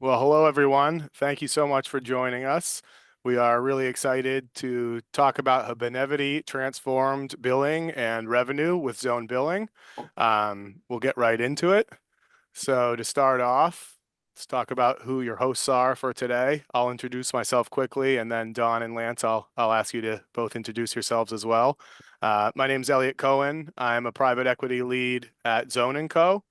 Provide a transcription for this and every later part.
Well, hello everyone. Thank you so much for joining us. We are really excited to talk about how Benevity transformed billing and revenue with ZoneBilling. We'll get right into it. So to start off, let's talk about who your hosts are for today. I'll introduce myself quickly, and then Don and Lance, I'll ask you to both introduce yourselves as well. My name's Elliot Cohen. I'm a private equity lead at Zone & Co.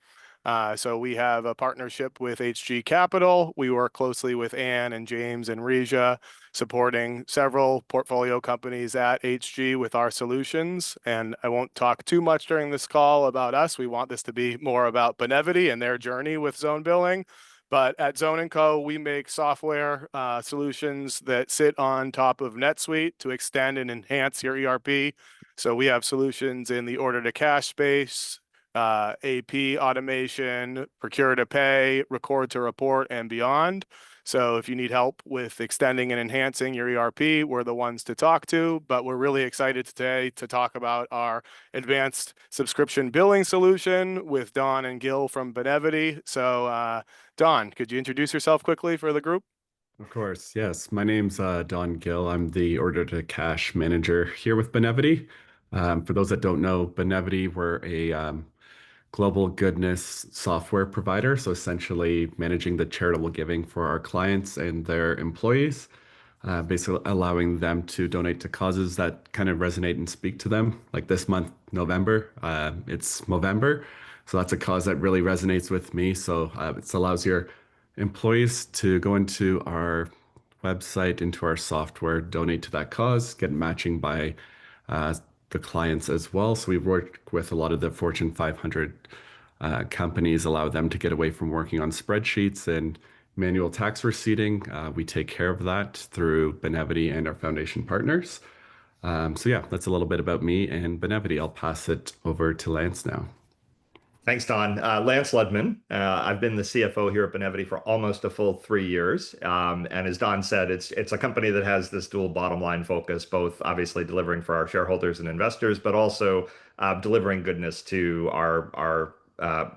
So we have a partnership with HG Capital. We work closely with Ann and James and Regia, supporting several portfolio companies at HG with our solutions. And I won't talk too much during this call about us. We want this to be more about Benevity and their journey with ZoneBilling. But at Zone & Co., we make software solutions that sit on top of NetSuite to extend and enhance your ERP. So we have solutions in the order to cash space, AP automation, procure to pay, record to report, and beyond. So if you need help with extending and enhancing your ERP, we're the ones to talk to. But we're really excited today to talk about our advanced subscription billing solution with Don and Gil from Benevity. So Don, could you introduce yourself quickly for the group? Of course, yes. My name's Don Gill. I'm the order to cash manager here with Benevity. For those that don't know, Benevity, we're a global goodness software provider. So essentially managing the charitable giving for our clients and their employees, basically allowing them to donate to causes that kind of resonate and speak to them. Like this month, November, it's Movember. So that's a cause that really resonates with me. So it allows your employees to go into our website, into our software, donate to that cause, get matching by uh, the clients as well. So we've worked with a lot of the Fortune 500 companies, allow them to get away from working on spreadsheets and manual tax receipting. We take care of that through Benevity and our foundation partners. So yeah, that's a little bit about me and Benevity. I'll pass it over to Lance now. Thanks, Don. Lance Ludman. I've been the CFO here at Benevity for almost a full 3 years. And as Don said, it's a company that has this dual bottom line focus, both obviously delivering for our shareholders and investors, but also delivering goodness to our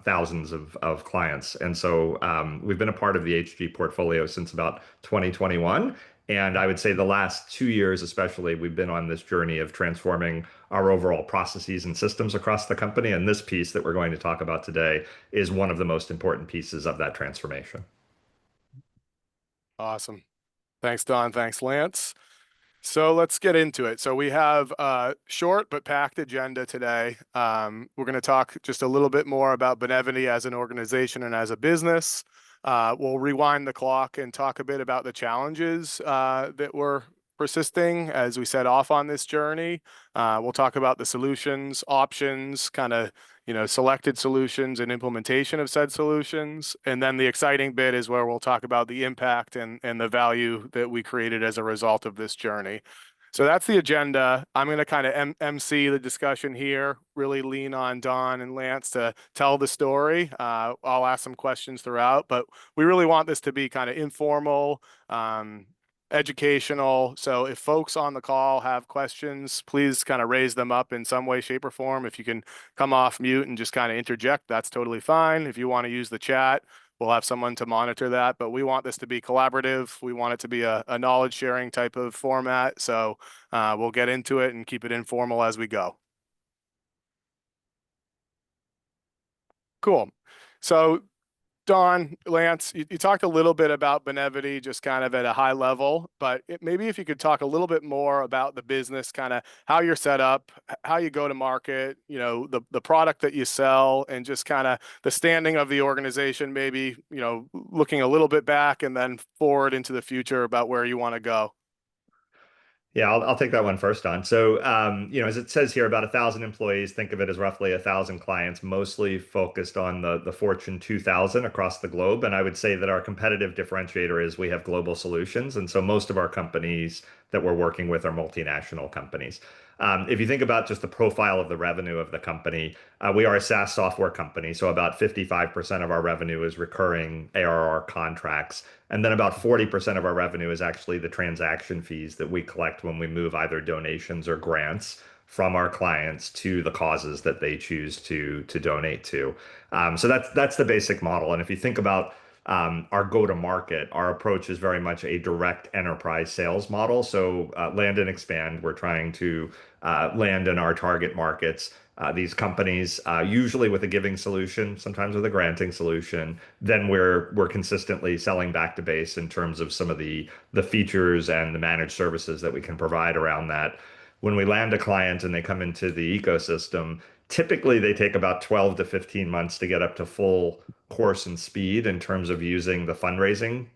thousands of clients. And so we've been a part of the HG portfolio since about 2021. And I would say the last 2 years, especially, we've been on this journey of transforming our overall processes and systems across the company. And this piece that we're going to talk about today is one of the most important pieces of that transformation. Awesome. Thanks, Don. Thanks, Lance. So let's get into it. So we have a short but packed agenda today. We're going to talk just a little bit more about Benevity as an organization and as a business. We'll rewind the clock and talk a bit about the challenges that were persisting as we set off on this journey. We'll talk about the solutions, options, kind of selected solutions and implementation of said solutions. And then the exciting bit is where we'll talk about the impact and the value that we created as a result of this journey. So that's the agenda. I'm going to kind of MC the discussion here, really lean on Don and Lance to tell the story. I'll ask some questions throughout, but we really want this to be kind of informal, educational. So if folks on the call have questions, please kind of raise them up in some way, shape, or form. If you can come off mute and just kind of interject, that's totally fine. If you want to use the chat, we'll have someone to monitor that, but we want this to be collaborative. We want it to be a knowledge sharing type of format. So we'll get into it and keep it informal as we go. Cool. So Don, Lance, you talked a little bit about Benevity just kind of at a high level, but maybe if you could talk a little bit more about the business, kind of how you're set up, how you go to market, the product that you sell, and just kind of the standing of the organization, maybe, looking a little bit back and then forward into the future about where you want to go. Yeah, I'll take that one first, Don. So, as it says here, about 1,000 employees. Think of it as roughly 1,000 clients, mostly focused on the Fortune 2000 across the globe. And I would say that our competitive differentiator is we have global solutions, and so most of our companies that we're working with are multinational companies. If you think about just the profile of the revenue of the company, we are a SaaS software company. So about 55% of our revenue is recurring ARR contracts. And then about 40% of our revenue is actually the transaction fees that we collect when we move either donations or grants from our clients to the causes that they choose to donate to. So that's the basic model. And if you think about our go-to-market, our approach is very much a direct enterprise sales model. So land and expand, we're trying to land in our target markets. These companies, usually with a giving solution, sometimes with a granting solution, then we're consistently selling back to base in terms of some of the features and the managed services that we can provide around that. When we land a client and they come into the ecosystem, typically they take about 12 to 15 months to get up to full course and speed in terms of using the fundraising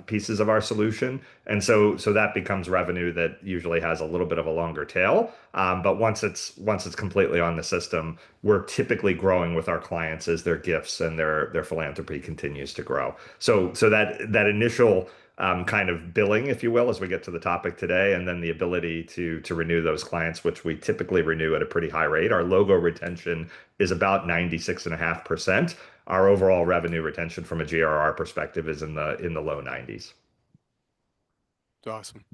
pieces of our solution. And so that becomes revenue that usually has a little bit of a longer tail. But once it's completely on the system, we're typically growing with our clients as their gifts and their philanthropy continues to grow. So that initial kind of billing, if you will, as we get to the topic today, and then the ability to renew those clients, which we typically renew at a pretty high rate. Our logo retention is about 96.5%. Our overall revenue retention from a GRR perspective is in the low 90s. Awesome.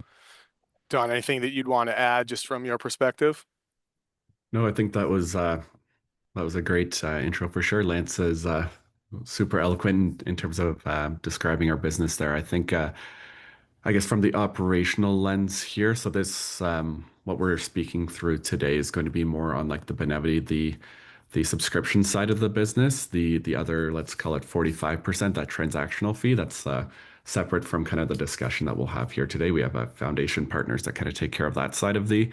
Don, anything that you'd want to add just from your perspective? No, I think that was a great intro for sure. Lance is super eloquent in terms of describing our business there. I think I guess from the operational lens here, so this what we're speaking through today is going to be more on like the Benevity, the subscription side of the business. The other, let's call it 45%, that transactional fee, that's separate from kind of the discussion that we'll have here today. We have foundation partners that kind of take care of that side of the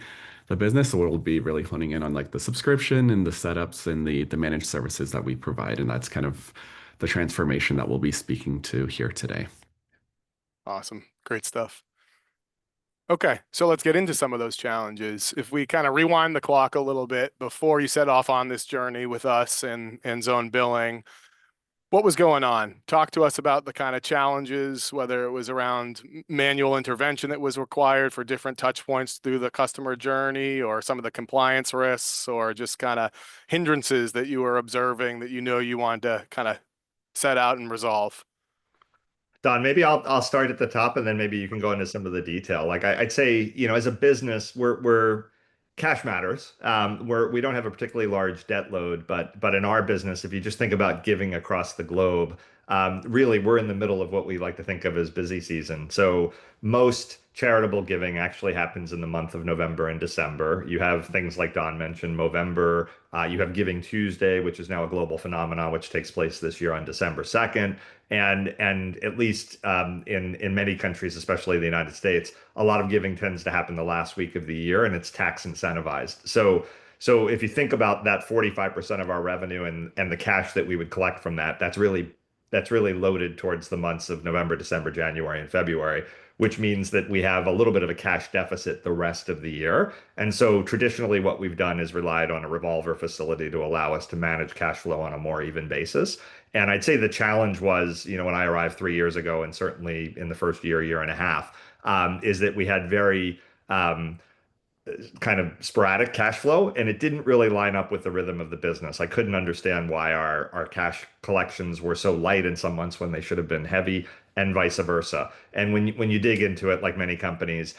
business. So we'll be really honing in on like the subscription and the setups and the managed services that we provide. And that's kind of the transformation that we'll be speaking to here today. Awesome. Great stuff. Okay, so let's get into some of those challenges. If we kind of rewind the clock a little bit before you set off on this journey with us and ZoneBilling, what was going on? Talk to us about the kind of challenges, whether it was around manual intervention that was required for different touch points through the customer journey, or some of the compliance risks, or just kind of hindrances that you were observing that you wanted to kind of set out and resolve. Don, maybe I'll start at the top and then maybe you can go into some of the detail. Like I'd say, as a business, we're cash matters. We don't have a particularly large debt load, but in our business, if you just think about giving across the globe, really we're in the middle of what we like to think of as busy season. So most charitable giving actually happens in the month of November and December. You have things like Don mentioned, Movember. You have Giving Tuesday, which is now a global phenomenon, which takes place this year on December 2nd. And at least in many countries, especially the United States, a lot of giving tends to happen the last week of the year, and it's tax incentivized. So if you think about that 45% of our revenue and the cash that we would collect from that, that's really loaded towards the months of November, December, January, and February, which means that we have a little bit of a cash deficit the rest of the year. And so traditionally, what we've done is relied on a revolver facility to allow us to manage cash flow on a more even basis. And I'd say the challenge was, when I arrived 3 years ago, and certainly in the first year and a half, is that we had very kind of sporadic cash flow, and it didn't really line up with the rhythm of the business. I couldn't understand why our cash collections were so light in some months when they should have been heavy, and vice versa. And when you dig into it, like many companies,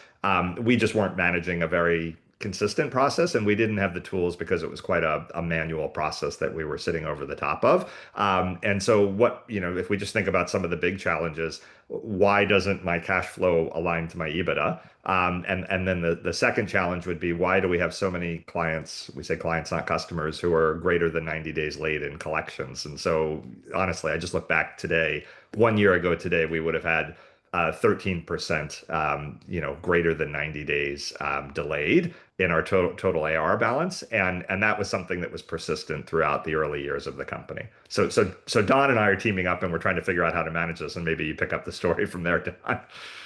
we just weren't managing a very consistent process, and we didn't have the tools because it was quite a manual process that we were sitting over the top of. And so if we just think about some of the big challenges, why doesn't my cash flow align to my EBITDA? And then the second challenge would be, why do we have so many clients, we say clients, not customers, who are greater than 90 days late in collections? And so honestly, I just look back today, 1 year ago today, we would have had 13%, greater than 90 days delayed in our total AR balance, and that was something that was persistent throughout the early years of the company. So Don and I are teaming up, and we're trying to figure out how to manage this, and maybe you pick up the story from there, Don.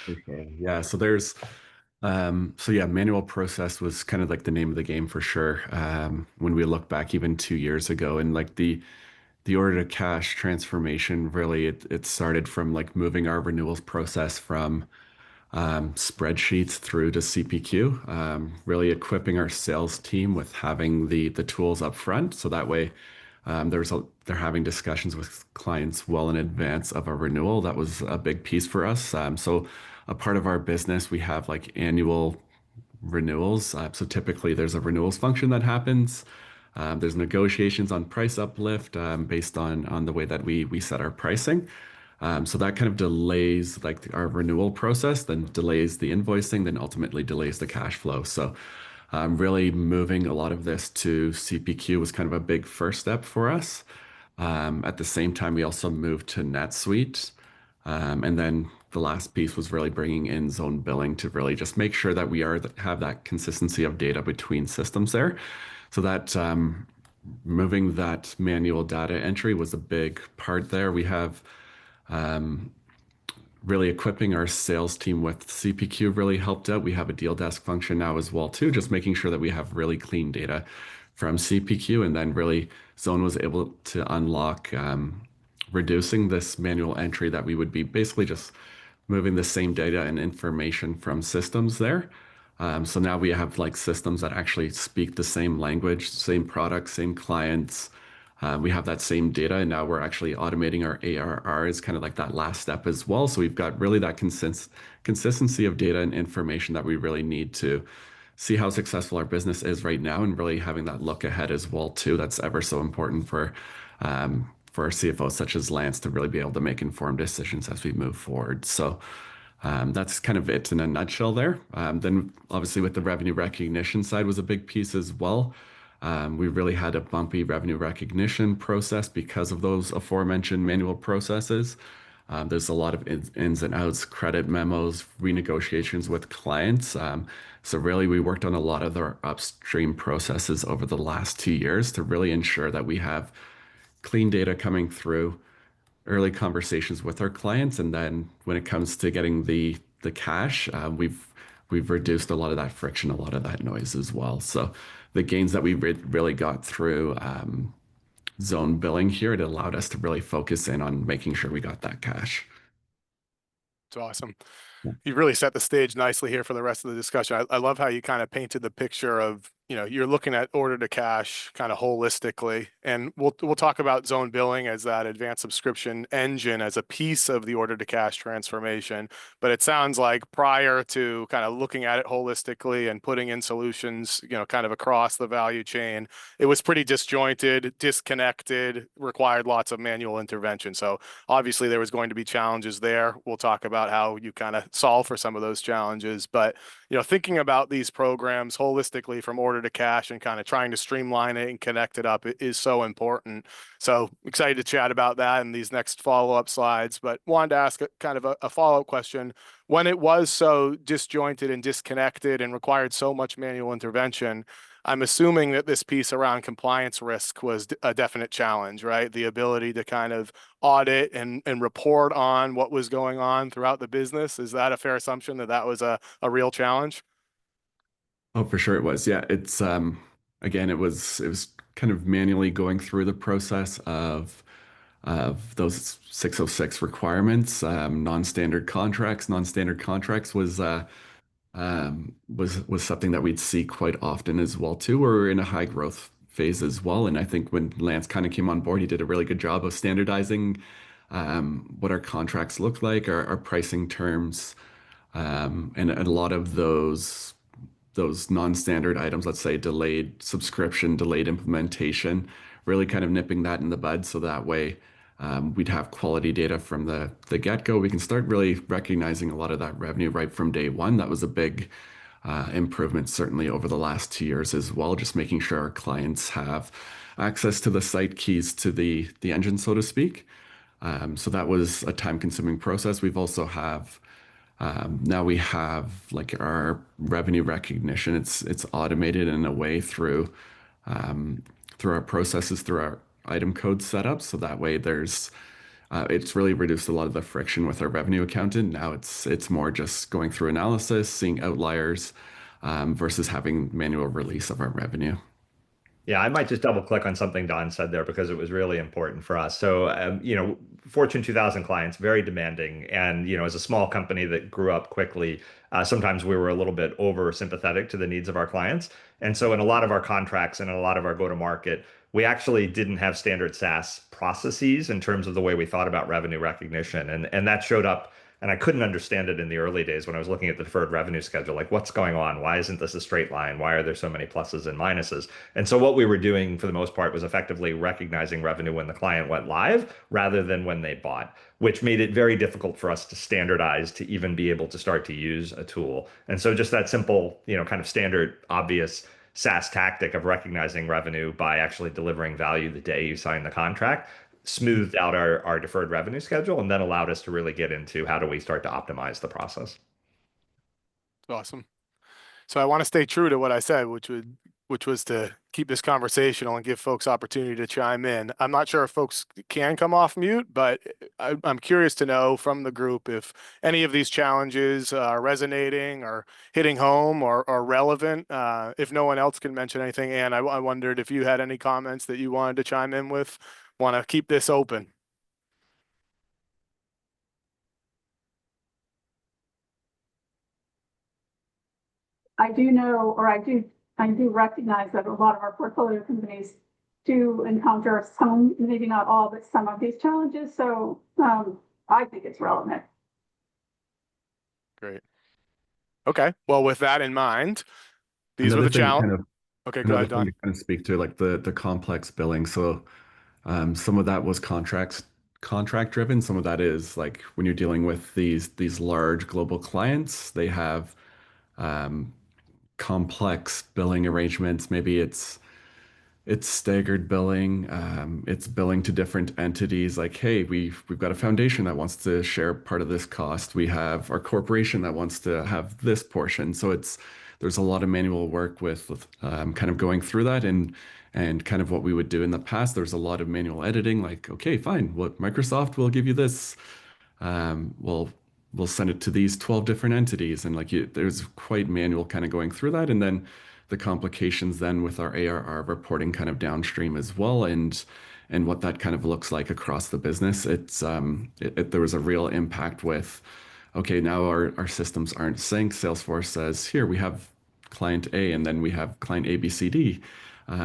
Okay. Yeah. So manual process was kind of like the name of the game for sure. When we look back even 2 years ago, and like the order to cash transformation, really it started from like moving our renewals process from spreadsheets through to CPQ, really equipping our sales team with having the tools up front. So that way they're having discussions with clients well in advance of a renewal. That was a big piece for us. So a part of our business, we have like annual renewals. So typically there's a renewals function that happens. There's negotiations on price uplift based on the way that we set our pricing. So that kind of delays like our renewal process, then delays the invoicing, then ultimately delays the cash flow. So really moving a lot of this to CPQ was kind of a big first step for us. At the same time, we also moved to NetSuite. And then the last piece was really bringing in ZoneBilling to really just make sure that we have that consistency of data between systems there. So that moving that manual data entry was a big part there. We have really equipping our sales team with CPQ really helped out. We have a deal desk function now as well too, just making sure that we have really clean data from CPQ, and then really Zone was able to unlock reducing this manual entry that we would be basically just moving the same data and information from systems there. So now we have like systems that actually speak the same language, same products, same clients. We have that same data, and now we're actually automating our ARR is kind of like that last step as well. So we've got really that consistency of data and information that we really need to see how successful our business is right now, and really having that look ahead as well too. That's ever so important for our CFO such as Lance to really be able to make informed decisions as we move forward. So that's kind of it in a nutshell there. Then obviously with the revenue recognition side was a big piece as well. We really had a bumpy revenue recognition process because of those aforementioned manual processes. There's a lot of ins and outs, credit memos, renegotiations with clients. So really we worked on a lot of our upstream processes over the last 2 years to really ensure that we have clean data coming through, early conversations with our clients, and then when it comes to getting the cash, we've reduced a lot of that friction, a lot of that noise as well. So the gains that we really got through zone billing here, it allowed us to really focus in on making sure we got that cash. It's awesome. You really set the stage nicely here for the rest of the discussion. I love how you kind of painted the picture of, you're looking at order to cash kind of holistically, and we'll talk about zone billing as that advanced subscription engine as a piece of the order to cash transformation. But it sounds like prior to kind of looking at it holistically and putting in solutions, kind of across the value chain, it was pretty disjointed, disconnected, required lots of manual intervention. So obviously there was going to be challenges there. We'll talk about how you kind of solve for some of those challenges, but thinking about these programs holistically from order to cash and kind of trying to streamline it and connect it up is so important. So excited to chat about that in these next follow-up slides, but wanted to ask kind of a follow-up question. When it was so disjointed and disconnected and required so much manual intervention, I'm assuming that this piece around compliance risk was a definite challenge, right? The ability to kind of audit and report on what was going on throughout the business. Is that a fair assumption that that was a real challenge? Oh, for sure it was. Yeah, it's again, it was kind of manually going through the process of those 606 requirements, non-standard contracts. Non-standard contracts was something that we'd see quite often as well too. We're in a high growth phase as well, and I think when Lance kind of came on board, he did a really good job of standardizing what our contracts look like, our pricing terms, and a lot of those non-standard items, let's say delayed subscription, delayed implementation, really kind of nipping that in the bud so that way we'd have quality data from the get-go. We can start really recognizing a lot of that revenue right from day one. That was a big improvement, certainly over the last 2 years as well, just making sure our clients have access to the site keys to the engine, so to speak. So that was a time-consuming process. We've also have now we have like our revenue recognition. It's automated in a way through our processes, through our item code setup. So that way it's really reduced a lot of the friction with our revenue accountant. Now it's more just going through analysis, seeing outliers, versus having manual release of our revenue. Yeah, I might just double click on something Don said there because it was really important for us. So, Fortune 2000 clients, very demanding. And, as a small company that grew up quickly, sometimes we were a little bit over sympathetic to the needs of our clients. And so, in a lot of our contracts and in a lot of our go to market, we actually didn't have standard SaaS processes in terms of the way we thought about revenue recognition. And that showed up And I couldn't understand it in the early days when I was looking at the deferred revenue schedule. Like, what's going on? Why isn't this a straight line? Why are there so many pluses and minuses? And so what we were doing for the most part was effectively recognizing revenue when the client went live rather than when they bought, which made it very difficult for us to standardize to even be able to start to use a tool. And so just that simple, kind of standard, obvious SaaS tactic of recognizing revenue by actually delivering value the day you sign the contract smoothed out our deferred revenue schedule and then allowed us to really get into how do we start to optimize the process. Awesome. So I want to stay true to what I said, which was to keep this conversational and give folks opportunity to chime in. I'm not sure if folks can come off mute, but I'm curious to know from the group if any of these challenges are resonating or hitting home or relevant. If no one else can mention anything, Anne, I wondered if you had any comments that you wanted to chime in with. Want to keep this open. I do know, or I do recognize that a lot of our portfolio companies do encounter some, maybe not all, but some of these challenges. So I think it's relevant. Great. Okay. Well, with that in mind, these were Another the thing challenge. kind of Okay, go another ahead, thing Don. to kind of speak to, like the complex billing. So some of that was contract driven. Some of that is like when you're dealing with these large global clients, they have um, complex billing arrangements. Maybe it's staggered billing. It's billing to different entities. Like, hey, we've got a foundation that wants to share part of this cost. We have our corporation that wants to have this portion. So there's a lot of manual work with kind of going through that and kind of what we would do in the past. There's a lot of manual editing. Like, okay, fine. What Microsoft will give you this. Well, we'll send it to these 12 different entities. And there's quite manual kind of going through that. And then the complications then with our ARR reporting kind of downstream as well. And what that kind of looks like across the business. There was a real impact with, okay, now our systems aren't synced. Salesforce says, here, we have client A, and then we have client A, B, C, D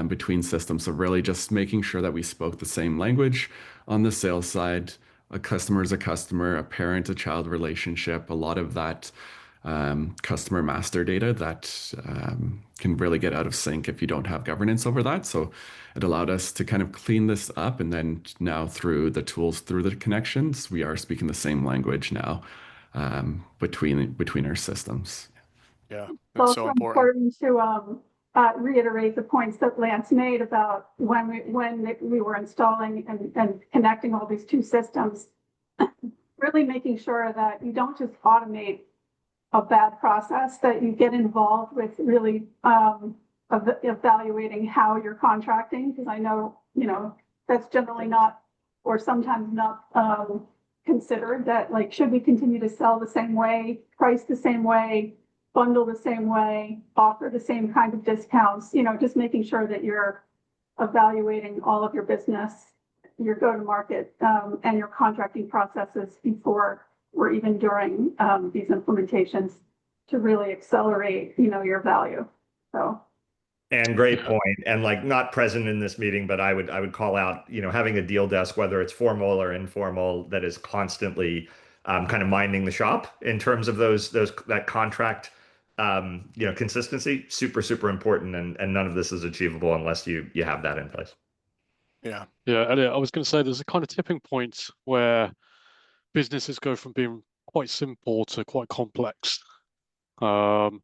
between systems. So really just making sure that we spoke the same language on the sales side. A customer is a customer, a parent, a child relationship, a lot of that customer master data that can really get out of sync if you don't have governance over that. So it allowed us to kind of clean this up. And then now through the tools, through the connections, we are speaking the same language now between our systems. Yeah, It's that's so also important. important to reiterate the points that Lance made about when we were installing and connecting all these two systems, really making sure that you don't just automate a bad process, that you get involved with really evaluating how you're contracting, because I know, that's generally not, or sometimes not considered that, like, should we continue to sell the same way, price the same way, bundle the same way, offer the same kind of discounts, just making sure that you're evaluating all of your business, your go-to-market, and your contracting processes before or even during these implementations to really accelerate, your value. So. And great point. And like not present in this meeting, but I would call out, having a deal desk, whether it's formal or informal, that is constantly kind of minding the shop in terms of that contract consistency, super, super important. And none of this is achievable unless you have that in place. Yeah. Yeah, Elliot, I was going to say there's a kind of tipping point where businesses go from being quite simple to quite complex. And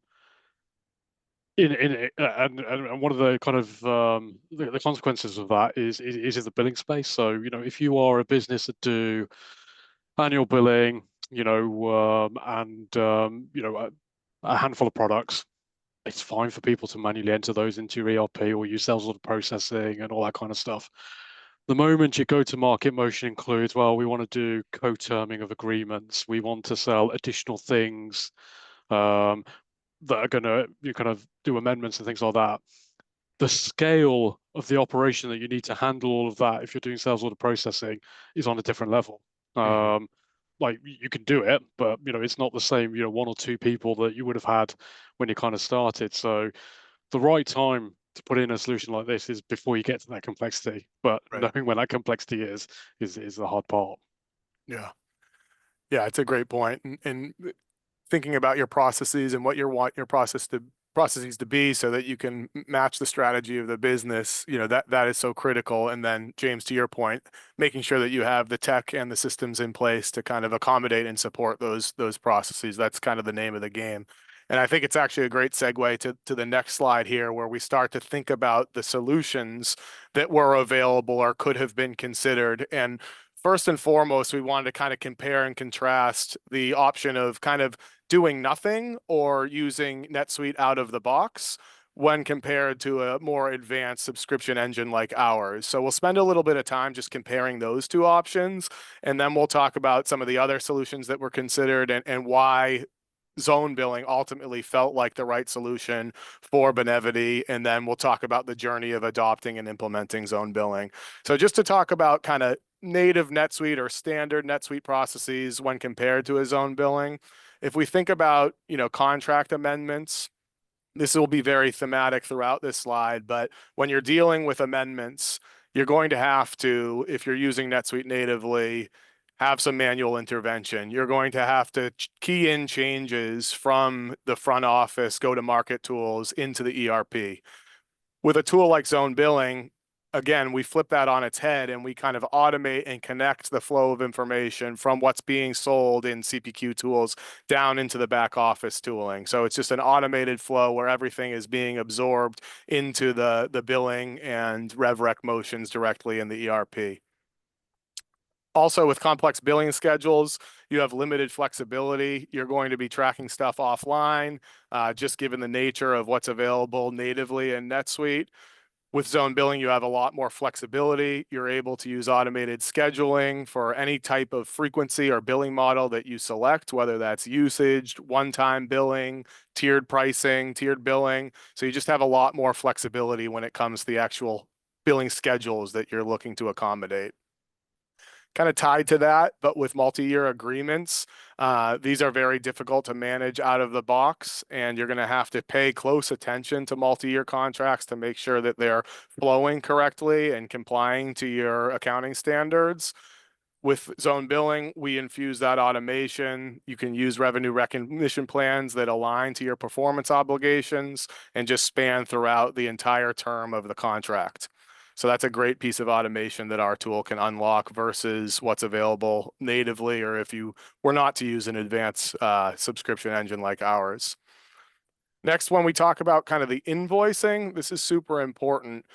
one of the kind of the consequences of that is in the billing space. So, if you are a business that do annual billing, and a handful of products, it's fine for people to manually enter those into your ERP or use sales order processing and all that kind of stuff. The moment your go-to-market motion includes, well, we want to do co-terming of agreements, we want to sell additional things that are going to kind of do amendments and things like that. The scale of the operation that you need to handle all of that if you're doing sales order processing is on a different level. Like you can do it, but it's not the same, one or two people that you would have had when you kind of started. So the right time to put in a solution like this is before you get to that complexity. But Right. knowing when that complexity is the hard part. Yeah. Yeah, it's a great point. And thinking about your processes and what you want your processes to be so that you can match the strategy of the business, that is so critical. And then James, to your point, making sure that you have the tech and the systems in place to kind of accommodate and support those processes. That's kind of the name of the game. And I think it's actually a great segue to the next slide here, where we start to think about the solutions that were available or could have been considered. And first and foremost, we wanted to kind of compare and contrast the option of kind of doing nothing or using NetSuite out of the box when compared to a more advanced subscription engine like ours. So we'll spend a little bit of time just comparing those two options, and then we'll talk about some of the other solutions that were considered and why ZoneBilling ultimately felt like the right solution for Benevity. And then we'll talk about the journey of adopting and implementing ZoneBilling. So just to talk about kind of native NetSuite or standard NetSuite processes when compared to a ZoneBilling, if we think about, contract amendments, this will be very thematic throughout this slide, but when you're dealing with amendments, you're going to have to, if you're using NetSuite natively, have some manual intervention. You're going to have to key in changes from the front office go-to-market tools into the ERP. With a tool like ZoneBilling, again, we flip that on its head and we kind of automate and connect the flow of information from what's being sold in CPQ tools down into the back office tooling. So it's just an automated flow where everything is being absorbed into the billing and rev rec motions directly in the ERP. Also, with complex billing schedules, you have limited flexibility. You're going to be tracking stuff offline, just given the nature of what's available natively in NetSuite. With ZoneBilling, you have a lot more flexibility. You're able to use automated scheduling for any type of frequency or billing model that you select, whether that's usage, one-time billing, tiered pricing, tiered billing. So you just have a lot more flexibility when it comes to the actual billing schedules that you're looking to accommodate. Kind of tied to that, but with multi-year agreements, these are very difficult to manage out of the box, and you're going to have to pay close attention to multi-year contracts to make sure that they're flowing correctly and complying to your accounting standards. With ZoneBilling, we infuse that automation. You can use revenue recognition plans that align to your performance obligations and just span throughout the entire term of the contract. So that's a great piece of automation that our tool can unlock versus what's available natively, or if you were not to use an advanced subscription engine like ours. Next, when we talk about kind of the invoicing, this is super important.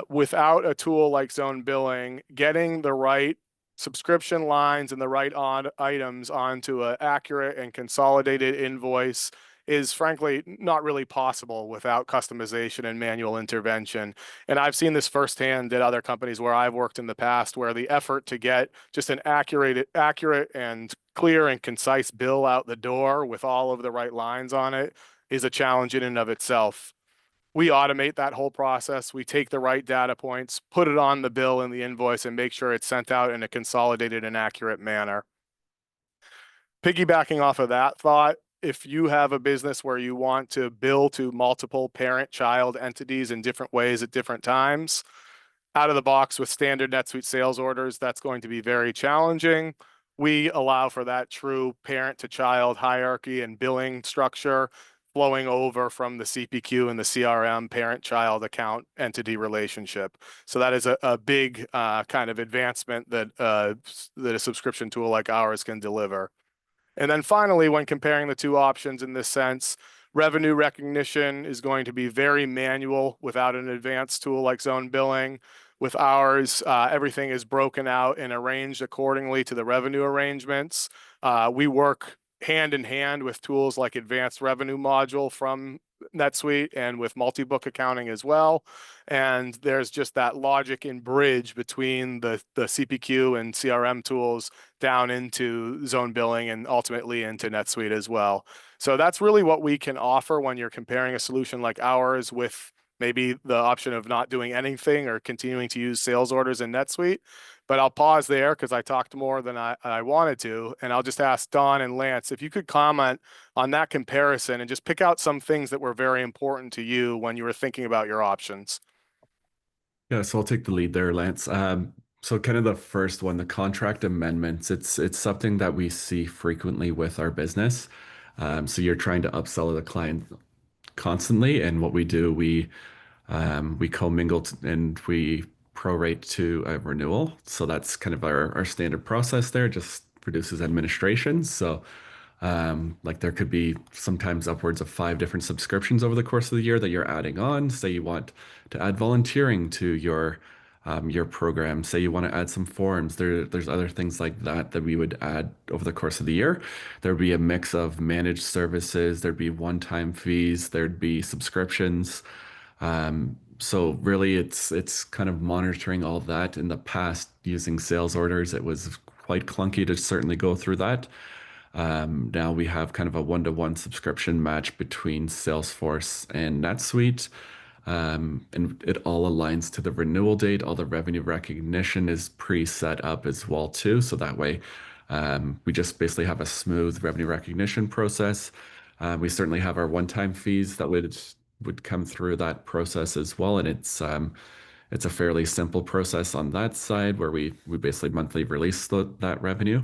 Without a tool like ZoneBilling, getting the right subscription lines and the right items onto an accurate and consolidated invoice is frankly not really possible without customization and manual intervention. And I've seen this firsthand at other companies where I've worked in the past, where the effort to get just an accurate and clear and concise bill out the door with all of the right lines on it is a challenge in and of itself. We automate that whole process. We take the right data points, put it on the bill and the invoice, and make sure it's sent out in a consolidated and accurate manner. Piggybacking off of that thought, if you have a business where you want to bill to multiple parent-child entities in different ways at different times, out of the box with standard NetSuite sales orders, that's going to be very challenging. We allow for that true parent-to-child hierarchy and billing structure flowing over from the CPQ and the CRM parent-child account entity relationship. So that is a big kind of advancement that a subscription tool like ours can deliver. And then finally, when comparing the two options in this sense, revenue recognition is going to be very manual without an advanced tool like ZoneBilling. With ours, everything is broken out and arranged accordingly to the revenue arrangements. We work hand in hand with tools like Advanced Revenue Module from NetSuite and with multi-book accounting as well. And there's just that logic and bridge between the CPQ and CRM tools down into ZoneBilling and ultimately into NetSuite as well. So that's really what we can offer when you're comparing a solution like ours with maybe the option of not doing anything or continuing to use sales orders in NetSuite. But I'll pause there because I talked more than I wanted to. And I'll just ask Don and Lance if you could comment on that comparison and just pick out some things that were very important to you when you were thinking about your options. Yeah, so I'll take the lead there, Lance. So kind of the first one, the contract amendments, it's something that we see frequently with our business. So you're trying to upsell the client constantly, and what we do, we commingle and we prorate to a renewal. So that's kind of our standard process there, just reduces administration. So like there could be sometimes upwards of 5 different subscriptions over the course of the year that you're adding on. Say you want to add volunteering to your program. Say you want to add some forms. There's other things like that that we would add over the course of the year. There'd be a mix of managed services. There'd be one-time fees. There'd be subscriptions. So really, it's kind of monitoring all that. In the past, using sales orders, it was quite clunky to certainly go through that. Now we have kind of a one-to-one subscription match between Salesforce and NetSuite. And it all aligns to the renewal date. All the revenue recognition is pre-set up as well too. So that way, we just basically have a smooth revenue recognition process. We certainly have our one-time fees that would come through that process as well, and it's a fairly simple process on that side where we basically monthly release that revenue.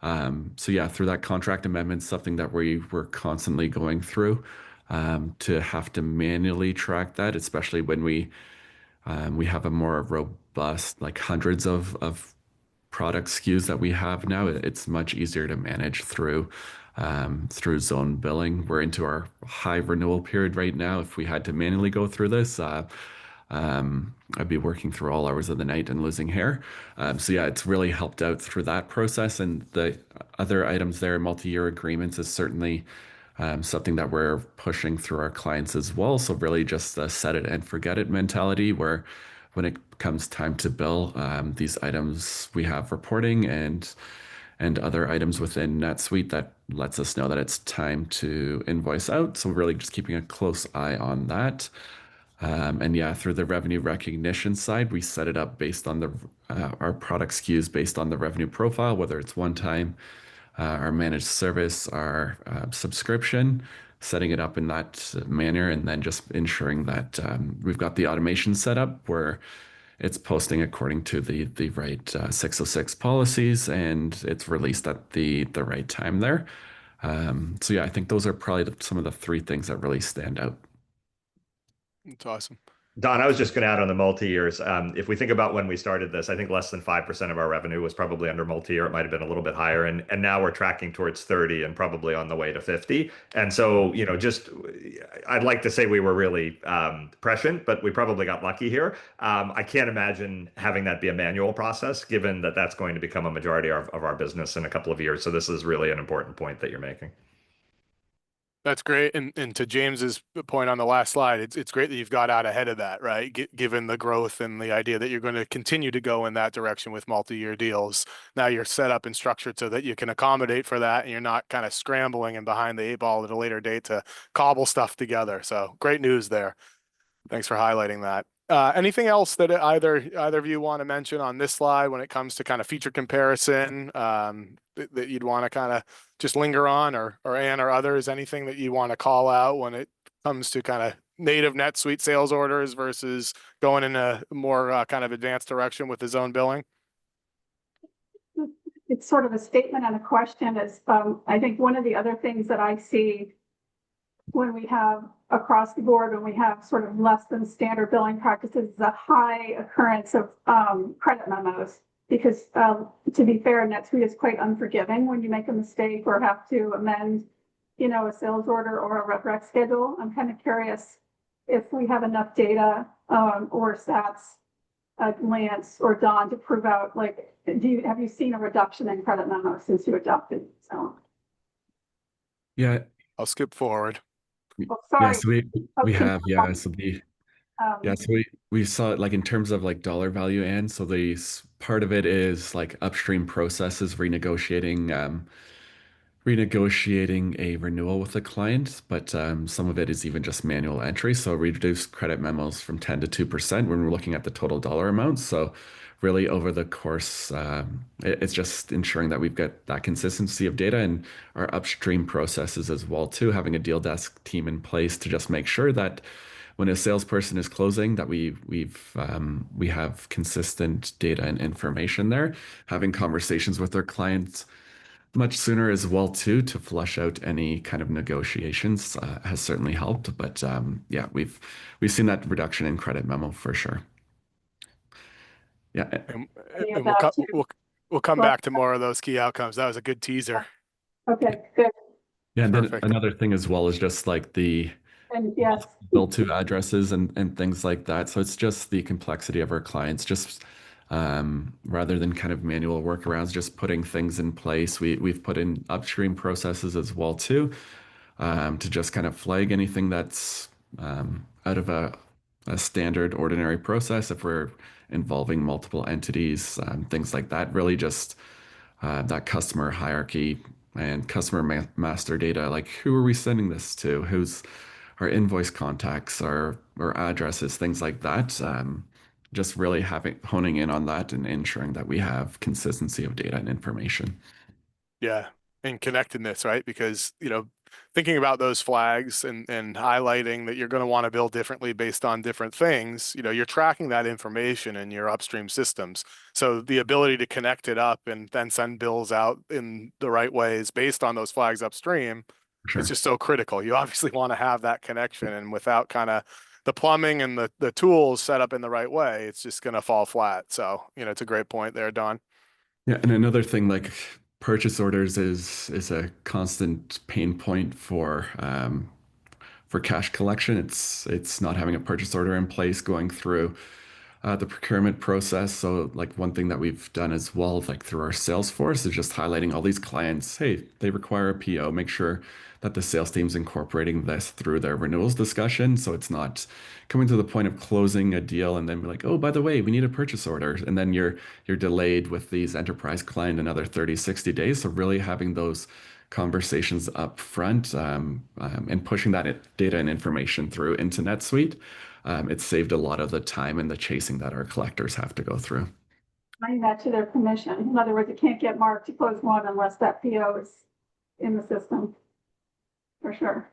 So yeah, through that contract amendment, something that we're constantly going through to have to manually track that, especially when we have a more robust, like hundreds of product SKUs that we have now. It's much easier to manage through ZoneBilling. We're into our high renewal period right now. If we had to manually go through this, I'd be working through all hours of the night and losing hair. So yeah, it's really helped out through that process. And the other items there, multi-year agreements, is certainly something that we're pushing through our clients as well. So really just a set it and forget it mentality where when it comes time to bill, these items we have reporting and other items within NetSuite that lets us know that it's time to invoice out. So really just keeping a close eye on that. And yeah, through the revenue recognition side, we set it up based on our product SKUs based on the revenue profile, whether it's one time, our managed service, our subscription, setting it up in that manner, and then just ensuring that we've got the automation set up where it's posting according to the right 606 policies and it's released at the right time there. So yeah, I think those are probably some of the 3 things that really stand out. It's awesome. Don, I was just going to add on the multi-years. If we think about when we started this, I think less than 5% of our revenue was probably under multi-year. It might have been a little bit higher. And now we're tracking towards 30 and probably on the way to 50. And so, just I'd like to say we were really prescient, but we probably got lucky here. I can't imagine having that be a manual process, given that that's going to become a majority of our business in a couple of years. So this is really an important point that you're making. That's great. And to James's point on the last slide, it's great that you've got out ahead of that, right? Given the growth and the idea that you're going to continue to go in that direction with multi-year deals. Now you're set up and structured so that you can accommodate for that and you're not kind of scrambling and behind the 8 ball at a later date to cobble stuff together. So great news there. Thanks for highlighting that. Anything else that either of you want to mention on this slide when it comes to kind of feature comparison that you'd want to kind of just linger on, or Ann or others, anything that you want to call out when it comes to kind of native NetSuite sales orders versus going in a more kind of advanced direction with the ZoneBilling? It's sort of a statement and a question. Is I think one of the other things that I see when we have across the board, when we have sort of less than standard billing practices, is a high occurrence of credit memos. Because to be fair, NetSuite is quite unforgiving when you make a mistake or have to amend, a sales order or a rev rec schedule. I'm kind of curious if we have enough data or stats, Lance or Don, to prove out, like, have you seen a reduction in credit memos since you adopted Zone? Yeah. I'll skip forward. Oh, sorry. Yeah, so we have, yeah. So Um, so we saw it like in terms of like dollar value, and so the part of it is like upstream processes renegotiating a renewal with a client, but some of it is even just manual entry. So reduced credit memos from 10 to 2% when we're looking at the total dollar amount. So really over the course, it's just ensuring that we've got that consistency of data and our upstream processes as well too, having a deal desk team in place to just make sure that when a salesperson is closing, that we have consistent data and information there, having conversations with their clients much sooner as well too to flush out any kind of negotiations has certainly helped. But yeah, we've seen that reduction in credit memo for sure. Yeah, And, Any of and we'll, that too. we'll come Well, back to more of those key outcomes. That was a good teaser. okay, good. yeah. And then Perfect. another thing as well is just like the And yes, bill to addresses and things like that. So it's just the complexity of our clients, just rather than kind of manual workarounds, just putting things in place. We've put in upstream processes as well too, to just kind of flag anything that's out of a standard ordinary process if we're involving multiple entities, things like that. Really just that customer hierarchy and customer master data. Like, who are we sending this to? Who's our invoice contacts, our addresses, things like that. Just really honing in on that and ensuring that we have consistency of data and information. Yeah. And connectedness, right? Because, thinking about those flags and highlighting that you're going to want to build differently based on different things, you're tracking that information in your upstream systems. So the ability to connect it up and then send bills out in the right ways based on those flags upstream, it's Sure. just so critical. You obviously want to have that connection, and without kind of the plumbing and the tools set up in the right way, it's just going to fall flat. So, it's a great point there, Don. Yeah, and another thing like purchase orders is a constant pain point for cash collection. It's not having a purchase order in place, going through the procurement process. So like one thing that we've done as well, like through our Salesforce, is just highlighting all these clients. Hey, they require a PO. Make sure that the sales team's incorporating this through their renewals discussion. So it's not coming to the point of closing a deal and then be like, oh, by the way, we need a purchase order. And then you're delayed with these enterprise client another 30, 60 days. So really having those conversations up front, and pushing that data and information through into NetSuite, it's saved a lot of the time and the chasing that our collectors have to go through. bring that to their commission. In other words, it can't get marked to close one unless that PO is in the system. For sure.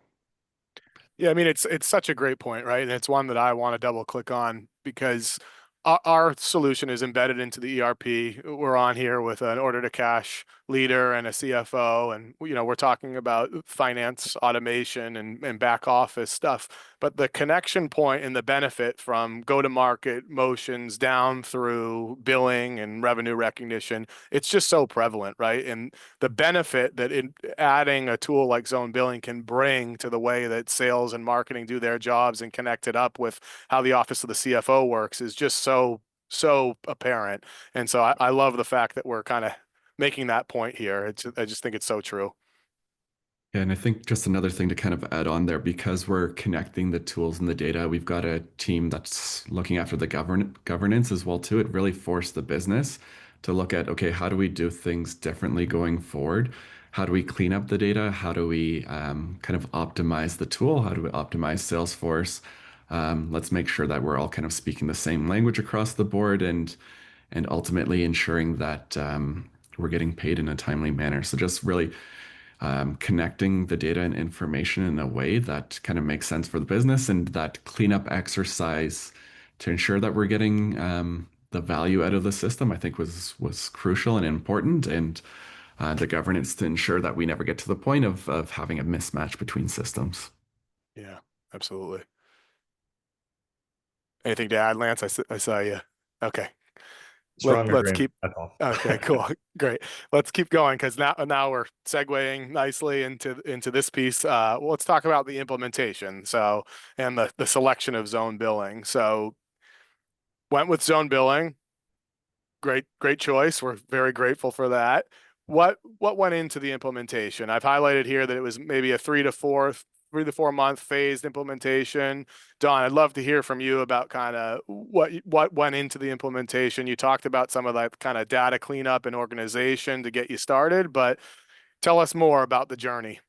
Yeah, I mean, it's such a great point, right? And it's one that I want to double click on because our solution is embedded into the ERP. We're on here with an order to cash leader and a CFO, and we're talking about finance automation and back office stuff. But the connection point and the benefit from go to market motions down through billing and revenue recognition, it's just so prevalent, right? And the benefit that adding a tool like ZoneBilling can bring to the way that sales and marketing do their jobs and connect it up with how the office of the CFO works is just so apparent. And so I love the fact that we're kind of making that point here. I just think it's so true. Yeah, and I think just another thing to kind of add on there, because we're connecting the tools and the data, we've got a team that's looking after the governance as well too. It really forced the business to look at, okay, how do we do things differently going forward? How do we clean up the data? How do we kind of optimize the tool? How do we optimize Salesforce? Let's make sure that we're all kind of speaking the same language across the board, and ultimately ensuring that we're getting paid in a timely manner. So just really connecting the data and information in a way that kind of makes sense for the business, and that cleanup exercise to ensure that we're getting the value out of the system, I think was crucial and important, and the governance to ensure that we never get to the point of having a mismatch between systems. Yeah, absolutely. Anything to add, Lance? I saw you. Okay. Strong Let's agreement. keep. That's all. Okay, cool. Great. Let's keep going because now we're segueing nicely into this piece. Let's talk about the implementation. So, and the selection of ZoneBilling. So went with ZoneBilling. Great choice. We're very grateful for that. What went into the implementation? I've highlighted here that it was maybe a 3 to 4 month phased implementation. Don, I'd love to hear from you about kind of what went into the implementation. You talked about some of that kind of data cleanup and organization to get you started, but tell us more about the journey.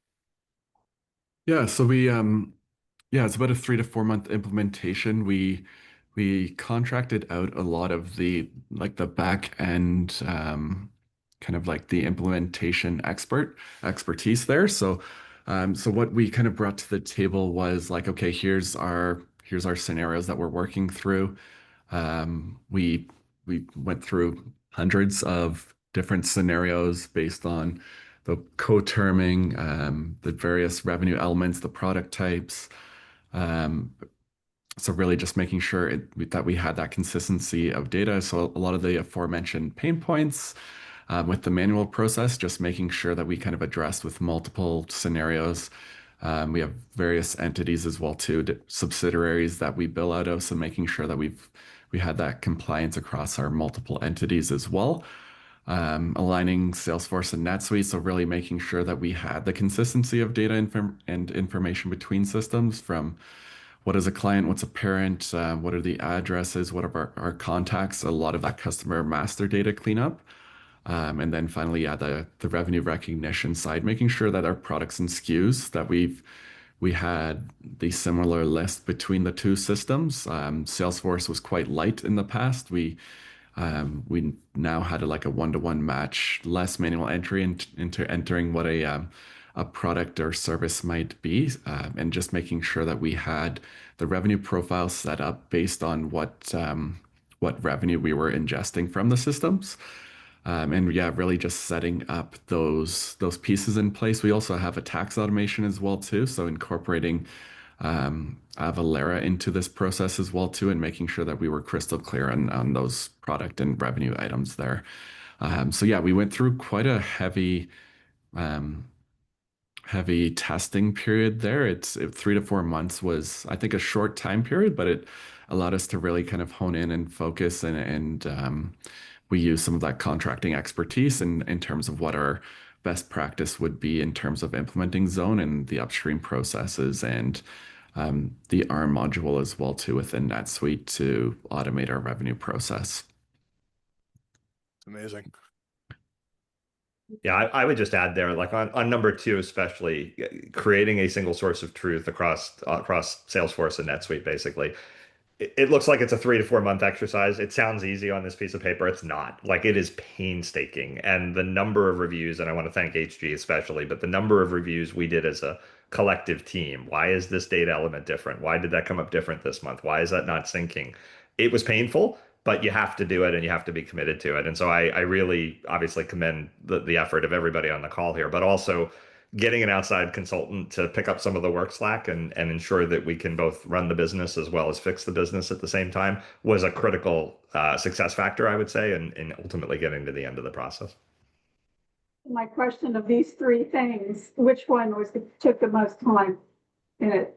Yeah, so yeah, it's about a 3 to 4 month implementation. We contracted out a lot of the back end, kind of like the implementation expertise there. So what we kind of brought to the table was like, okay, here's here's our scenarios that we're working through. We went through hundreds of different scenarios based on the co-terming, the various revenue elements, the product types. So really just making sure that we had that consistency of data. So a lot of the aforementioned pain points with the manual process, just making sure that we kind of addressed with multiple scenarios. We have various entities as well too, subsidiaries that we bill out of. So making sure that we had that compliance across our multiple entities as well. Aligning Salesforce and NetSuite, so really making sure that we had the consistency of data and information between systems from what is a client, what's a parent, what are the addresses, what are our contacts, a lot of that customer master data cleanup. And then finally, yeah, the revenue recognition side, making sure that our products and SKUs that we had the similar list between the two systems. Salesforce was quite light in the past. We now had like a one-to-one match, less manual entry into entering what a product or service might be, and just making sure that we had the revenue profile set up based on what revenue we were ingesting from the systems. And yeah, really just setting up those pieces in place. We also have a tax automation as well too, so incorporating Avalara into this process as well too, and making sure that we were crystal clear on those product and revenue items there. So yeah, we went through quite a heavy testing period there. 3 to 4 months was, I think, a short time period, but it allowed us to really kind of hone in and focus, and we use some of that contracting expertise in terms of what our best practice would be in terms of implementing Zone and the upstream processes, and the ARM module as well too within NetSuite to automate our revenue process. It's amazing. Yeah, I would just add there, like on number two, especially creating a single source of truth across Salesforce and NetSuite, basically. It looks like it's a 3 to 4 month exercise. It sounds easy on this piece of paper. It's not. Like, it is painstaking. And the number of reviews, and I want to thank HG especially, but the number of reviews we did as a collective team. Why is this data element different? Why did that come up different this month? Why is that not syncing? It was painful, but you have to do it and you have to be committed to it. And so I really obviously commend the effort of everybody on the call here, but also getting an outside consultant to pick up some of the work slack and ensure that we can both run the business as well as fix the business at the same time was a critical success factor, I would say, in ultimately getting to the end of the process. My question of these three things, which one took the most time in it?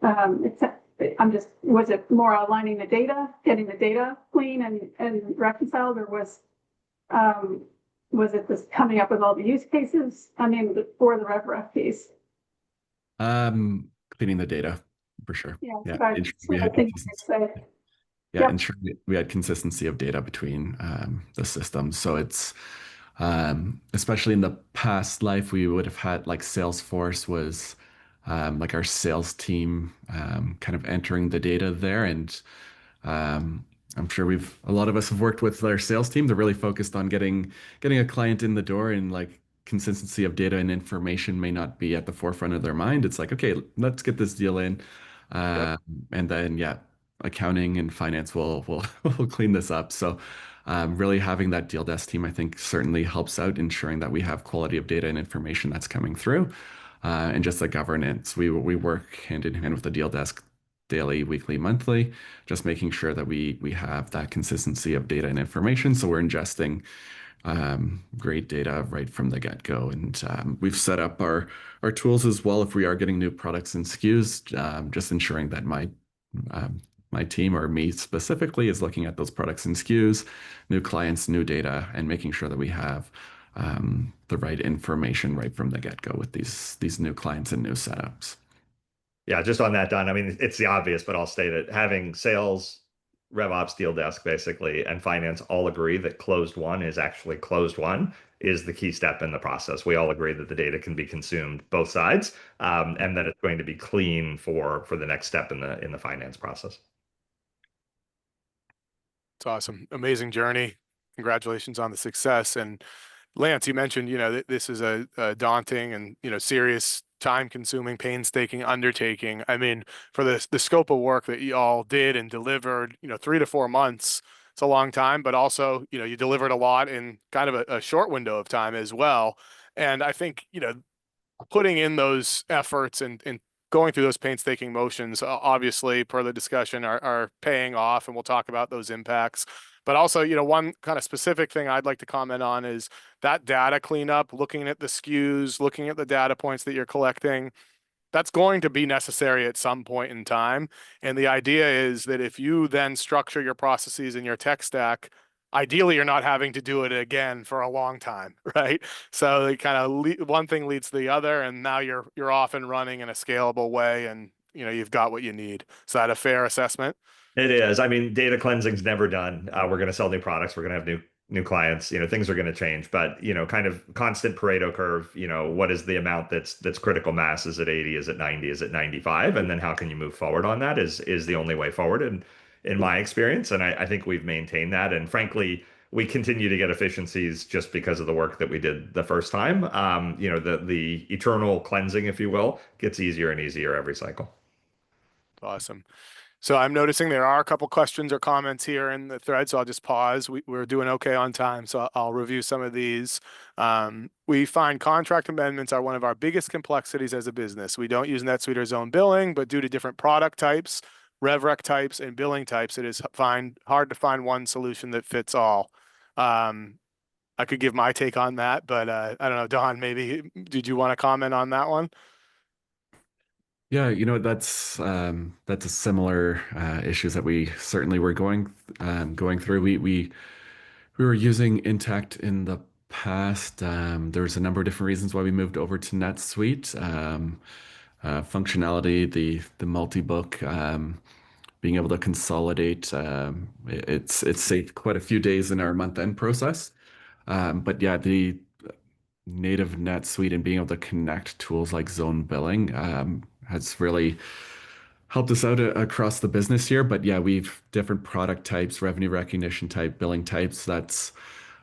Was it more aligning the data, getting the data clean and reconciled, or was it this coming up with all the use cases? I mean, for the RevRef piece. Cleaning the data for sure. Yeah, Yeah, Yep. ensure we had consistency of data between the systems. So it's especially in the past life, we would have had like Salesforce was like our sales team kind of entering the data there, and I'm sure a lot of us have worked with our sales team. They're really focused on getting a client in the door, and like consistency of data and information may not be at the forefront of their mind. It's like, okay, let's get this deal in. And then, yeah, accounting and finance will will clean this up. So really having that deal desk team, I think, certainly helps out ensuring that we have quality of data and information that's coming through. And just the governance, we work hand in hand with the deal desk daily, weekly, monthly, just making sure that we have that consistency of data and information. So we're ingesting great data right from the get-go. And we've set up our tools as well if we are getting new products and SKUs, just ensuring that my team or me specifically is looking at those products and SKUs, new clients, new data, and making sure that we have the right information right from the get-go with these new clients and new setups. Yeah, just on that, Don, I mean, it's the obvious, but I'll state it. Having sales, RevOps, deal desk, basically, and finance all agree that closed one is actually closed one is the key step in the process. We all agree that the data can be consumed both sides, and that it's going to be clean for the next step in the finance process. It's awesome. Amazing journey. Congratulations on the success. And Lance, you mentioned, this is a daunting and, serious time-consuming, painstaking undertaking. I mean, for the scope of work that you all did and delivered, 3 to 4 months, it's a long time, but also, you delivered a lot in kind of a short window of time as well. And I think, putting in those efforts and going through those painstaking motions, obviously, per the discussion, are paying off, and we'll talk about those impacts. But also, one kind of specific thing I'd like to comment on is that data cleanup, looking at the SKUs, looking at the data points that you're collecting. That's going to be necessary at some point in time. And the idea is that if you then structure your processes in your tech stack, ideally you're not having to do it again for a long time, right? So it kind of one thing leads to the other, and now you're off and running in a scalable way, and you've got what you need. Is that a fair assessment? It is. I mean, data cleansing's never done. We're going to sell new products. We're going to have new clients. Things are going to change. But kind of constant Pareto curve. What is the amount that's critical mass? Is it 80? Is it 90? Is it 95? And then how can you move forward on that? Is the only way forward. And in my experience, and I think we've maintained that. And frankly, we continue to get efficiencies just because of the work that we did the first time. The eternal cleansing, if you will, gets easier and easier every cycle. Awesome. So I'm noticing there are a couple questions or comments here in the thread, so I'll just pause. We're doing okay on time, so I'll review some of these. We find contract amendments are one of our biggest complexities as a business. We don't use NetSuite or ZoneBilling, but due to different product types, RevRec types, and billing types, it is hard to find one solution that fits all. I could give my take on that, but I don't know, Don, maybe did you want to comment on that one? Yeah, that's a similar issues that we certainly were going through. We were using Intact in the past. There was a number of different reasons why we moved over to NetSuite. Functionality, the multi-book, being able to consolidate. It's saved quite a few days in our month-end process. But yeah, the native NetSuite and being able to connect tools like ZoneBilling has really helped us out across the business here. But yeah, we've different product types, revenue recognition type, billing types. That's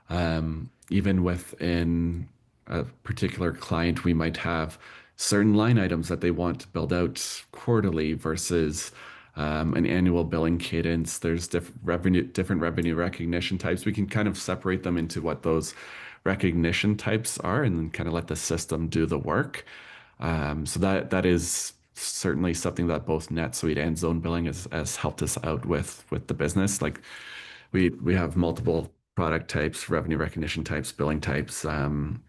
even within a particular client, we might have certain line items that they want to build out quarterly versus an annual billing cadence. There's different revenue recognition types. We can kind of separate them into what those recognition types are and then kind of let the system do the work. So that is certainly something that both NetSuite and ZoneBilling has helped us out with the business. Like we have multiple product types, revenue recognition types, billing types, and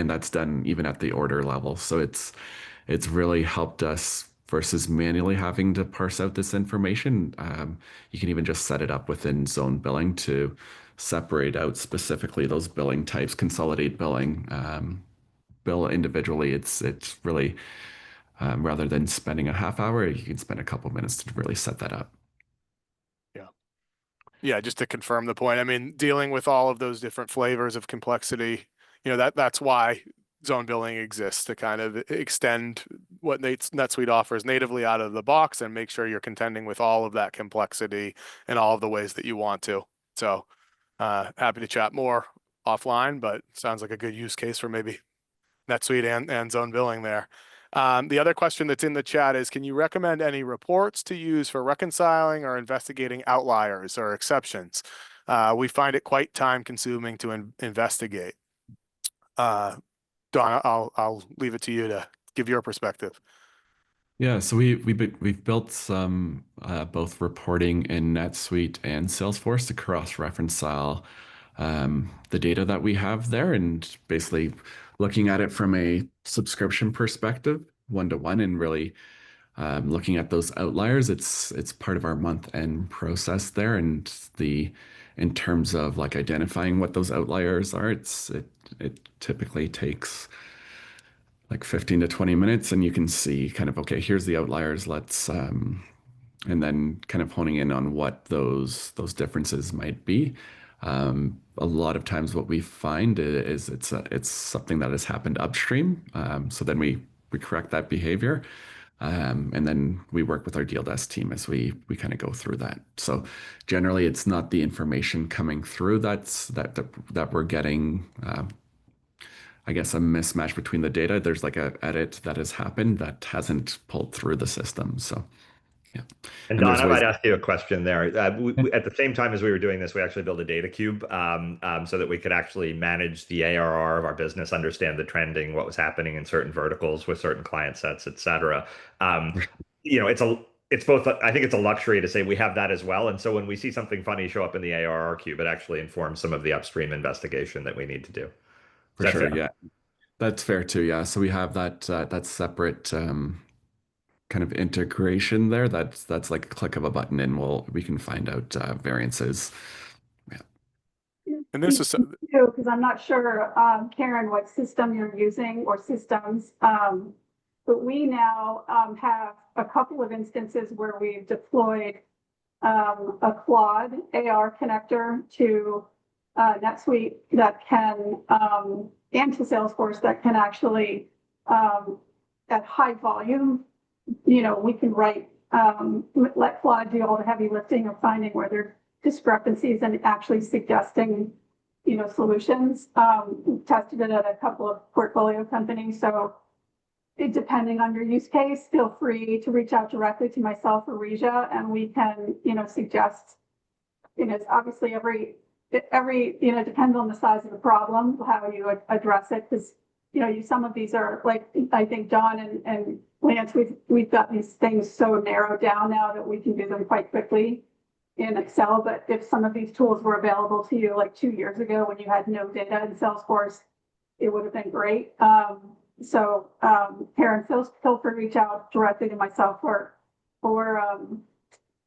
that's done even at the order level. So it's really helped us versus manually having to parse out this information. You can even just set it up within ZoneBilling to separate out specifically those billing types, consolidate billing, bill individually. It's really rather than spending a half hour, you can spend a couple minutes to really set that up. Yeah, just to confirm the point. I mean, dealing with all of those different flavors of complexity, that's why ZoneBilling exists, to kind of extend what NetSuite offers natively out of the box and make sure you're contending with all of that complexity in all of the ways that you want to. So happy to chat more offline, but sounds like a good use case for maybe NetSuite and ZoneBilling there. The other question that's in the chat is, can you recommend any reports to use for reconciling or investigating outliers or exceptions? We find it quite time consuming to investigate. Don, I'll leave it to you to give your perspective. Yeah, so we've built some both reporting in NetSuite and Salesforce to cross-reconcile the data that we have there, and basically looking at it from a subscription perspective, one-to-one, and really looking at those outliers. It's part of our month-end process there, and in terms of like identifying what those outliers are, it typically takes like 15 to 20 minutes, and you can see kind of, okay, here's the outliers. Let's and then kind of honing in on what those differences might be. A lot of times what we find is it's something that has happened upstream. So then we correct that behavior. And then we work with our deal desk team as we kind of go through that. So generally it's not the information coming through that we're getting I guess, a mismatch between the data. There's like a edit that has happened that hasn't pulled through the system. So yeah, And and Don, there's I might ways. ask you a question there. At the same time as we were doing this, we actually built a data cube so that we could actually manage the ARR of our business, understand the trending, what was happening in certain verticals with certain client sets, et cetera. Um, it's both. I think it's a luxury to say we have that as well. And so when we see something funny show up in the ARR cube, it actually informs some of the upstream investigation that we need to do. Is For that sure, fair? yeah, that's fair too. Yeah, so we have that separate kind of integration there. That's like a click of a button, and we can find out variances. Yeah. And this is, Because I'm not sure, Karen, what system you're using or systems. But we now have a couple of instances where we've deployed a Claude AR connector to NetSuite that can, and to Salesforce that can actually, at high volume, we can let Claude do all the heavy lifting of finding where there are discrepancies and actually suggesting, solutions. We tested it at a couple of portfolio companies. So depending on your use case, feel free to reach out directly to myself or Regia, and we can, suggest, it's obviously every, depends on the size of the problem, how you address it. Because, some of these are like, I think Don and Lance, we've got these things so narrowed down now that we can do them quite quickly in Excel. But if some of these tools were available to you like 2 years ago when you had no data in Salesforce, it would have been great. Karen, feel free to reach out directly to myself or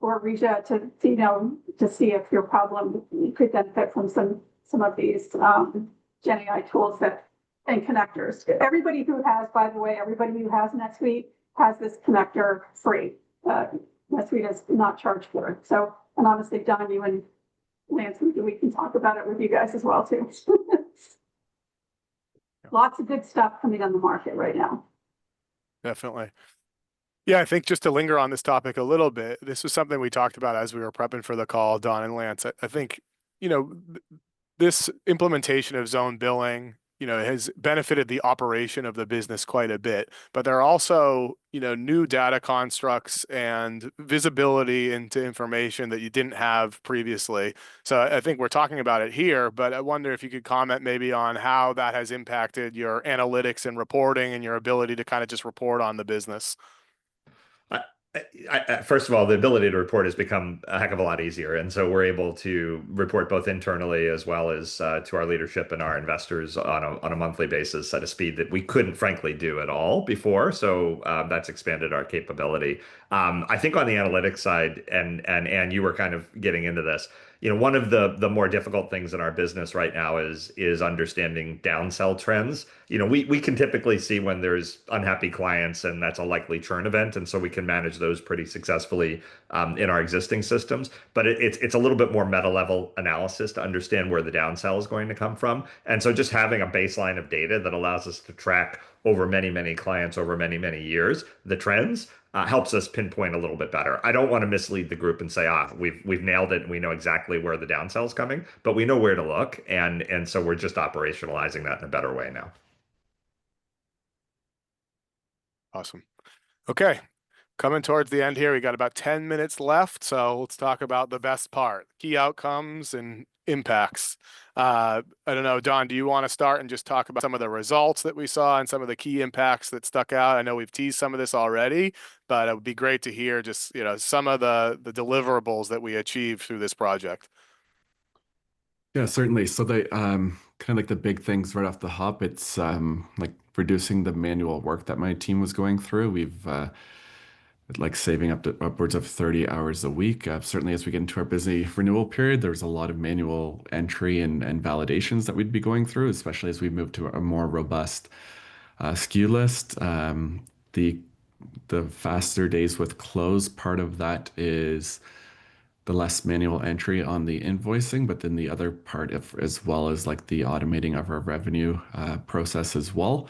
Regia to see if your problem could benefit from some of these Gen AI tools and connectors. Everybody who has NetSuite has this connector free. NetSuite is not charged for it. So, and honestly, Don, you and Lance, we can talk about it with you guys as well too. Lots of good stuff coming on the market right now. definitely. Yeah, I think just to linger on this topic a little bit, this was something we talked about as we were prepping for the call, Don and Lance. I think, this implementation of zone billing, has benefited the operation of the business quite a bit, but there are also, new data constructs and visibility into information that you didn't have previously. So I think we're talking about it here, but I wonder if you could comment maybe on how that has impacted your analytics and reporting and your ability to kind of just report on the business. First of all, the ability to report has become a heck of a lot easier. And so we're able to report both internally as well as to our leadership and our investors on a monthly basis at a speed that we couldn't, frankly, do at all before. So that's expanded our capability. I think on the analytics side, and you were kind of getting into this, one of the more difficult things in our business right now is understanding downsell trends. We can typically see when there's unhappy clients, and that's a likely churn event, and so we can manage those pretty successfully in our existing systems. But it's a little bit more meta level analysis to understand where the downsell is going to come from. And so just having a baseline of data that allows us to track over many clients over many years the trends helps us pinpoint a little bit better. I don't want to mislead the group and say, we've nailed it and we know exactly where the downsell is coming, but we know where to look, and so we're just operationalizing that in a better way now. Awesome. Okay. Coming towards the end here, we got about 10 minutes left. So let's talk about the best part, key outcomes and impacts. I don't know, Don, do you want to start and just talk about some of the results that we saw and some of the key impacts that stuck out? I know we've teased some of this already, but it would be great to hear just, some of the deliverables that we achieved through this project. Yeah, certainly. So they kind of like the big things right off the hop, it's like reducing the manual work that my team was going through. We've like saving up to upwards of 30 hours a week. Certainly as we get into our busy renewal period, there's a lot of manual entry and validations that we'd be going through, especially as we move to a more robust SKU list. The faster days with close, part of that is the less manual entry on the invoicing, but then the other part as well as like the automating of our revenue process as well.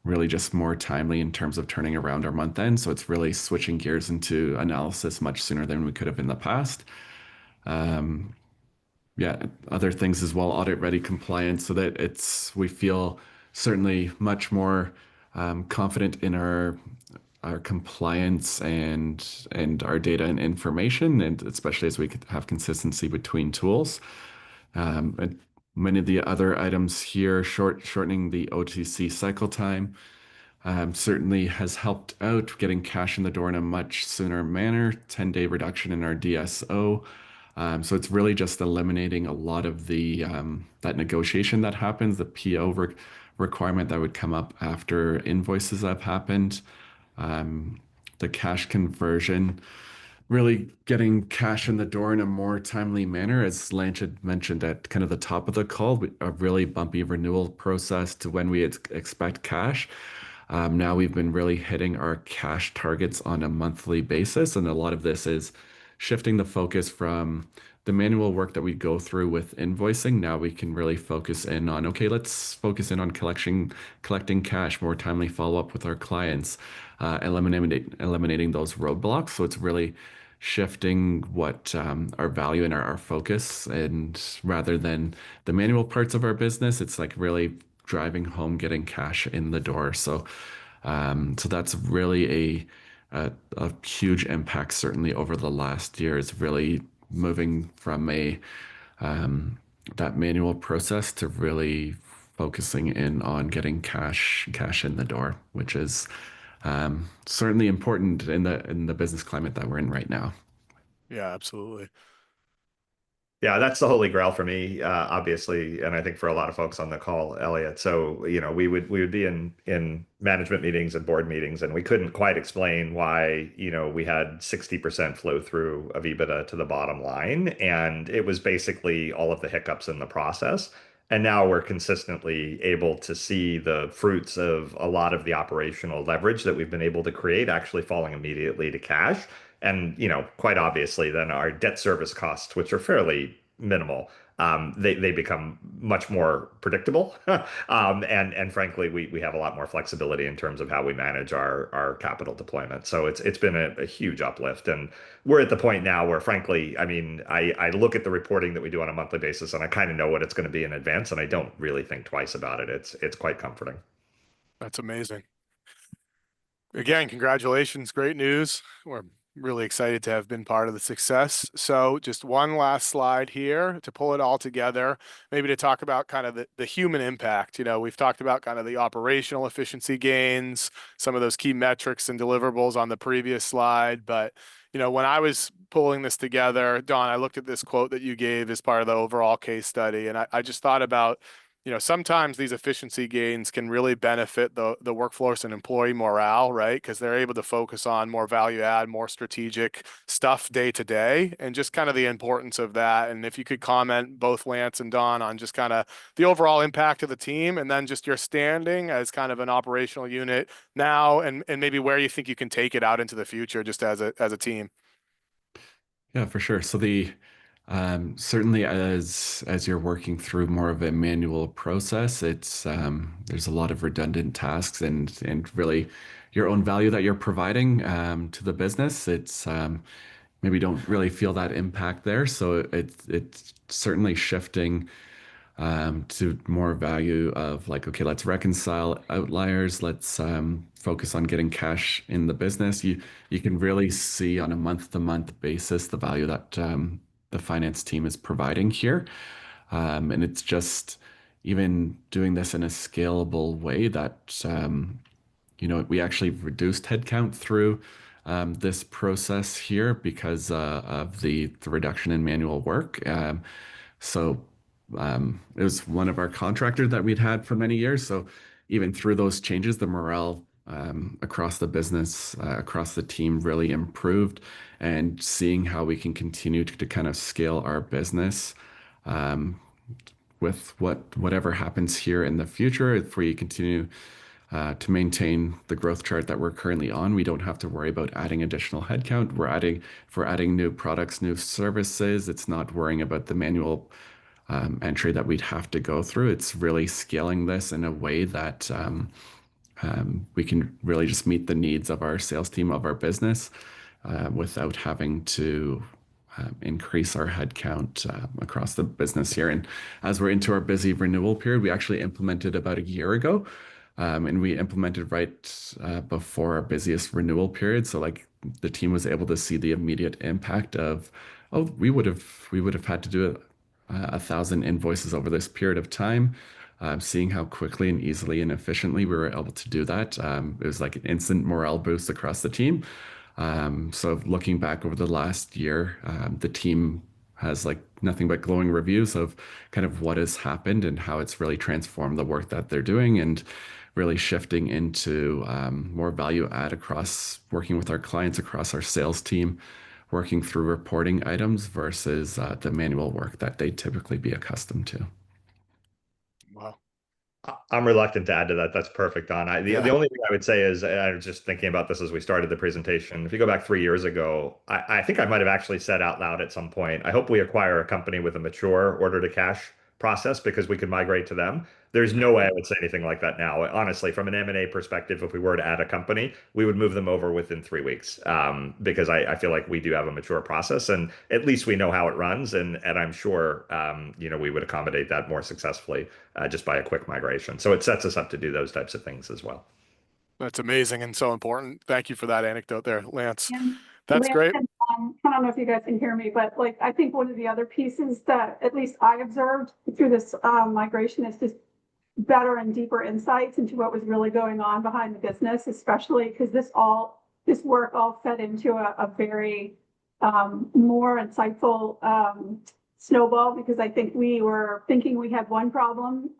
Really just more timely in terms of turning around our month end. So it's really switching gears into analysis much sooner than we could have in the past. yeah, other things as well, audit ready compliance, so that we feel certainly much more confident in our compliance and our data and information, and especially as we could have consistency between tools. And many of the other items here, shortening the OTC cycle time, certainly has helped out getting cash in the door in a much sooner manner, 10-day reduction in our DSO. So it's really just eliminating a lot of the that negotiation that happens, the requirement that would come up after invoices have happened, the cash conversion, really getting cash in the door in a more timely manner. As Lance had mentioned at kind of the top of the call, a really bumpy renewal process to when we expect cash. Now we've been really hitting our cash targets on a monthly basis, and a lot of this is shifting the focus from the manual work that we go through with invoicing. Now we can really focus in on, okay, let's focus in on collecting cash, more timely follow up with our clients, eliminating those roadblocks. So it's really shifting what our value and our focus, and rather than the manual parts of our business, it's like really driving home getting cash in the door. So that's really a huge impact, certainly over the last year, is really moving from that manual process to really focusing in on getting cash in the door, which is certainly important in the business climate that we're in right now. Yeah, absolutely. Yeah, that's the holy grail for me, obviously, and I think for a lot of folks on the call, Elliot. So, we would be in management meetings and board meetings, and we couldn't quite explain why, we had 60% flow through of EBITDA to the bottom line, and it was basically all of the hiccups in the process. And now we're consistently able to see the fruits of a lot of the operational leverage that we've been able to create actually falling immediately to cash. And, quite obviously, then our debt service costs, which are fairly minimal, they become much more predictable. And frankly, we have a lot more flexibility in terms of how we manage our capital deployment. So it's been a huge uplift. And we're at the point now where, frankly, I mean, I look at the reporting that we do on a monthly basis, and I kind of know what it's going to be in advance, and I don't really think twice about it. It's quite comforting. That's amazing. Again, congratulations. Great news. We're really excited to have been part of the success. So just one last slide here to pull it all together, maybe to talk about kind of the human impact. We've talked about kind of the operational efficiency gains, some of those key metrics and deliverables on the previous slide. But, when I was pulling this together, Don, I looked at this quote that you gave as part of the overall case study, and I just thought about, sometimes these efficiency gains can really benefit the workforce and employee morale, right? Because they're able to focus on more value add, more strategic stuff day to day, and just kind of the importance of that. And if you could comment, both Lance and Don, on just kind of the overall impact of the team, and then just your standing as kind of an operational unit now, and maybe where you think you can take it out into the future, just as a team. Yeah, for sure. So the certainly as you're working through more of a manual process, it's there's a lot of redundant tasks and really your own value that you're providing to the business. It's maybe don't really feel that impact there. So it's certainly shifting to more value of like, okay, let's reconcile outliers. Let's focus on getting cash in the business. You can really see on a month-to-month basis the value that the finance team is providing here. And it's just even doing this in a scalable way that, we actually reduced headcount through this process here because of the reduction in manual work. So it was one of our contractors that we'd had for many years. So even through those changes, the morale across the business, across the team really improved, and seeing how we can continue to kind of scale our business with whatever happens here in the future. If we continue to maintain the growth chart that we're currently on, we don't have to worry about adding additional headcount. If we're adding new products, new services, it's not worrying about the manual entry that we'd have to go through. It's really scaling this in a way that we can really just meet the needs of our sales team, of our business, without having to increase our headcount across the business here. And as we're into our busy renewal period, we actually implemented about a year ago. And we implemented right before our busiest renewal period. So like the team was able to see the immediate impact of, oh, we would have had to do 1,000 invoices over this period of time. Seeing how quickly and easily and efficiently we were able to do that, it was like an instant morale boost across the team. So looking back over the last year, the team has like nothing but glowing reviews of kind of what has happened and how it's really transformed the work that they're doing and really shifting into more value add across working with our clients across our sales team, working through reporting items versus the manual work that they typically be accustomed to. Wow. I'm reluctant to add to that. That's perfect, Don. The only thing I would say is, I was just thinking about this as we started the presentation. If you go back 3 years ago, I think I might have actually said out loud at some point, I hope we acquire a company with a mature order to cash process because we could migrate to them. There's no way I would say anything like that now. Honestly, from an M&A perspective, if we were to add a company, we would move them over within 3 weeks because I feel like we do have a mature process and at least we know how it runs. And I'm sure, we would accommodate that more successfully just by a quick migration. So it sets us up to do those types of things as well. That's amazing and so important. Thank you for that anecdote there, Lance. And That's Lance great. and I don't know if you guys can hear me, but like I think one of the other pieces that at least I observed through this migration is just better and deeper insights into what was really going on behind the business, especially because this work all fed into a very more insightful snowball, because I think we were thinking we had one problem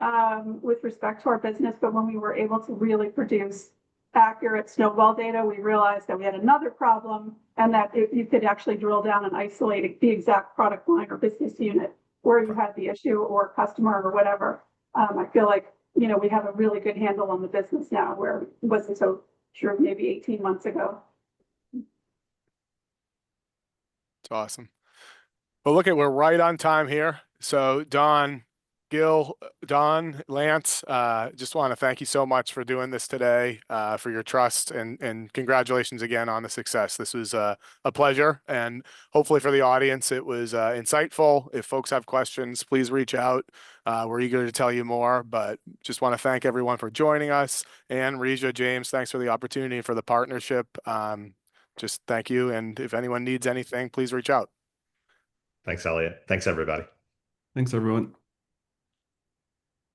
with respect to our business, but when we were able to really produce accurate snowball data, we realized that we had another problem and that you could actually drill down and isolate the exact product line or business unit where you had the issue or customer or whatever. I feel like, we have a really good handle on the business now where it wasn't so sure maybe 18 months ago. It's awesome. Well, look, we're right on time here. So Don, Gil, Don, Lance, just want to thank you so much for doing this today, for your trust and congratulations again on the success. This was a pleasure, and hopefully for the audience, it was insightful. If folks have questions, please reach out. We're eager to tell you more, but just want to thank everyone for joining us. And Regia, James, thanks for the opportunity and for the partnership. Just thank you. And if anyone needs anything, please reach out. Thanks, Elliot. Thanks, everybody. Thanks, everyone.